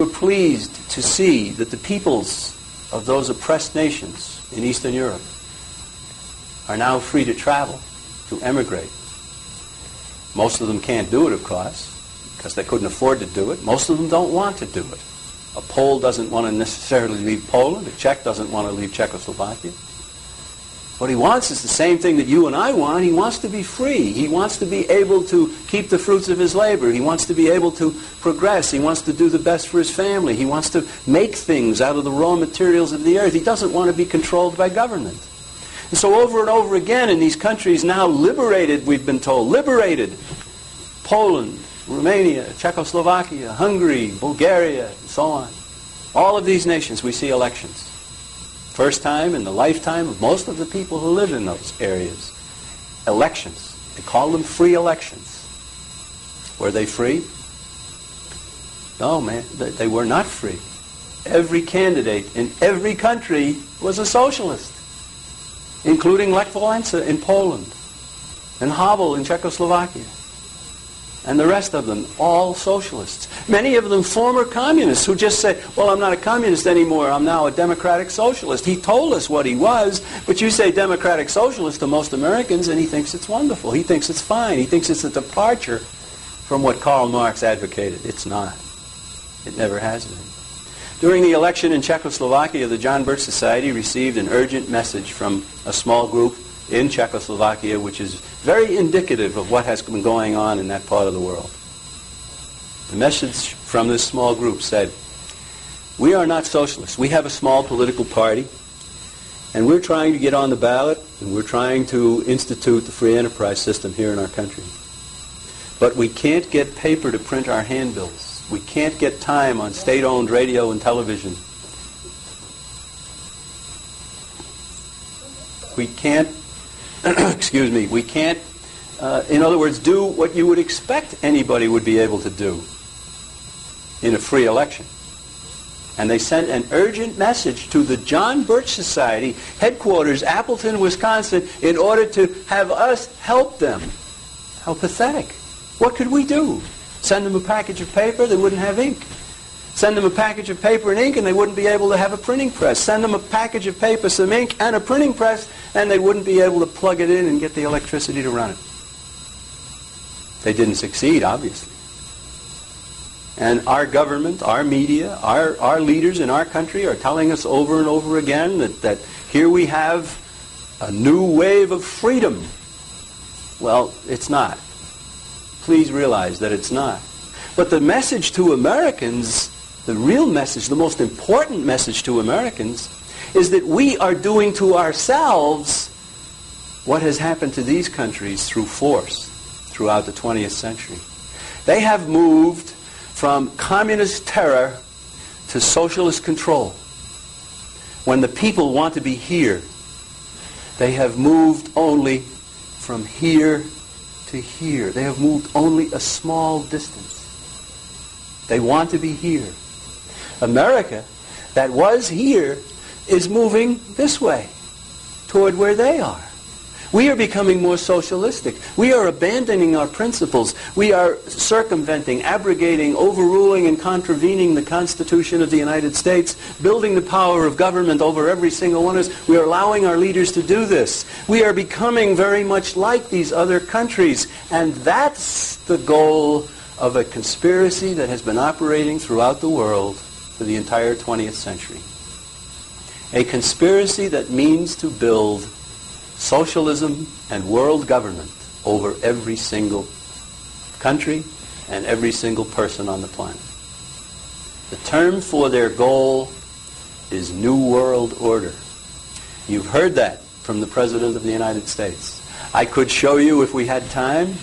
We're pleased to see that the peoples of those oppressed nations in Eastern Europe are now free to travel, to emigrate. Most of them can't do it, of course, because they couldn't afford to do it. Most of them don't want to do it. A Pole doesn't want to necessarily leave Poland. A Czech doesn't want to leave Czechoslovakia. What he wants is the same thing that you and I want. He wants to be free. He wants to be able to keep the fruits of his labor. He wants to be able to progress. He wants to do the best for his family. He wants to make things out of the raw materials of the earth. He doesn't want to be controlled by government. And so over and over again in these countries now liberated, we've been told, liberated, Poland, Romania, Czechoslovakia, Hungary, Bulgaria, and so on. All of these nations, we see elections. First time in the lifetime of most of the people who live in those areas. Elections. They call them free elections. Were they free? No, man, they were not free. Every candidate in every country was a socialist, including Lech Walesa in Poland, and Havel in Czechoslovakia. And the rest of them, all socialists. Many of them former communists who just say, well, I'm not a communist anymore, I'm now a democratic socialist. He told us what he was, but you say democratic socialist to most Americans and he thinks it's wonderful. He thinks it's fine. He thinks it's a departure from what Karl Marx advocated. It's not. It never has been. During the election in Czechoslovakia, the John Birch Society received an urgent message from a small group in Czechoslovakia, which is very indicative of what has been going on in that part of the world. The message from this small group said, we are not socialists. We have a small political party, and we're trying to get on the ballot, and we're trying to institute the free enterprise system here in our country. But we can't get paper to print our handbills. We can't get time on state-owned radio and television. We can't we can't, in other words, do what you would expect anybody would be able to do in a free election. And they sent an urgent message to the John Birch Society, headquarters, Appleton, Wisconsin, in order to have us help them. How pathetic. What could we do? Send them a package of paper, they wouldn't have ink. Send them a package of paper and ink and they wouldn't be able to have a printing press. Send them a package of paper, some ink, and a printing press, and they wouldn't be able to plug it in and get the electricity to run it. They didn't succeed, obviously. And our government, our media, our leaders in our country are telling us over and over again that here we have a new wave of freedom. Well, it's not. Please realize that it's not. But the message to Americans, the real message, the most important message to Americans, is that we are doing to ourselves what has happened to these countries through force throughout the 20th century. They have moved from communist terror to socialist control. When the people want to be here, they have moved only from here to here. They have moved only a small distance. They want to be here. America, that was here, is moving this way, toward where they are. We are becoming more socialistic. We are abandoning our principles. We are circumventing, abrogating, overruling, and contravening the Constitution of the United States, building the power of government over every single one of us. We are allowing our leaders to do this. We are becoming very much like these other countries, and that's the goal of a conspiracy that has been operating throughout the world for the entire 20th century. A conspiracy that means to build socialism and world government over every single country and every single person on the planet. The term for their goal is New World Order. You've heard that from the President of the United States. I could show you, if we had time,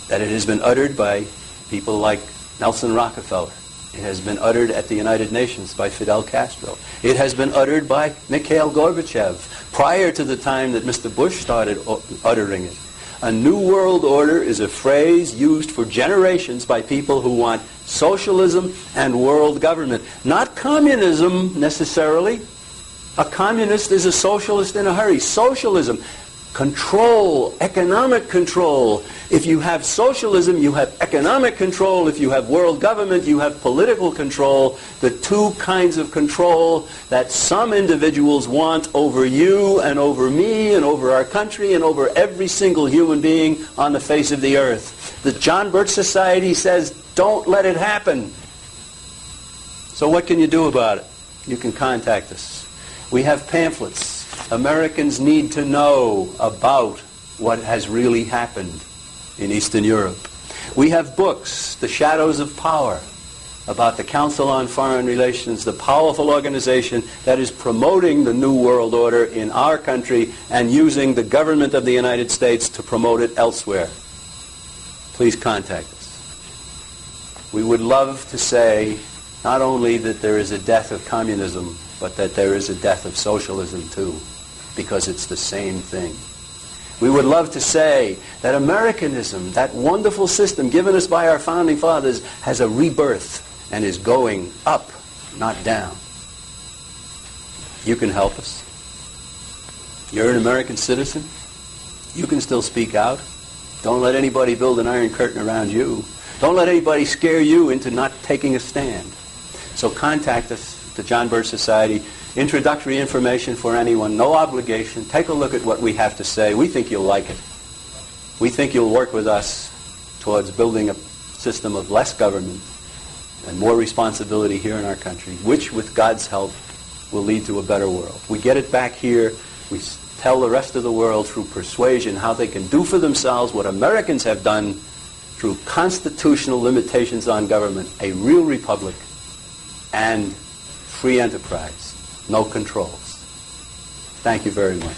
that it has been uttered by people like Nelson Rockefeller. It has been uttered at the United Nations by Fidel Castro. It has been uttered by Mikhail Gorbachev prior to the time that Mr. Bush started uttering it. A New World Order is a phrase used for generations by people who want socialism and world government. Not communism necessarily. A communist is a socialist in a hurry. Socialism. Control, economic control. If you have socialism, you have economic control. If you have world government, you have political control. The two kinds of control that some individuals want over you and over me and over our country and over every single human being on the face of the earth. The John Birch Society says, don't let it happen. So what can you do about it? You can contact us. We have pamphlets. Americans need to know about what has really happened in Eastern Europe. We have books, The Shadows of Power, about the Council on Foreign Relations, the powerful organization that is promoting the New World Order in our country and using the government of the United States to promote it elsewhere. Please contact us. We would love to say not only that there is a death of communism, but that there is a death of socialism too, because it's the same thing. We would love to say that Americanism, that wonderful system given us by our founding fathers, has a rebirth and is going up, not down. You can help us. You're an American citizen. You can still speak out. Don't let anybody build an iron curtain around you. Don't let anybody scare you into not taking a stand. So contact us, the John Birch Society. Introductory information for anyone, no obligation. Take a look at what we have to say. We think you'll like it. We think you'll work with us towards building a system of less government and more responsibility here in our country, which, with God's help, will lead to a better world. We get it back here. We tell the rest of the world through persuasion how they can do for themselves what Americans have done through constitutional limitations on government, a real republic, and free enterprise. No controls. Thank you very much.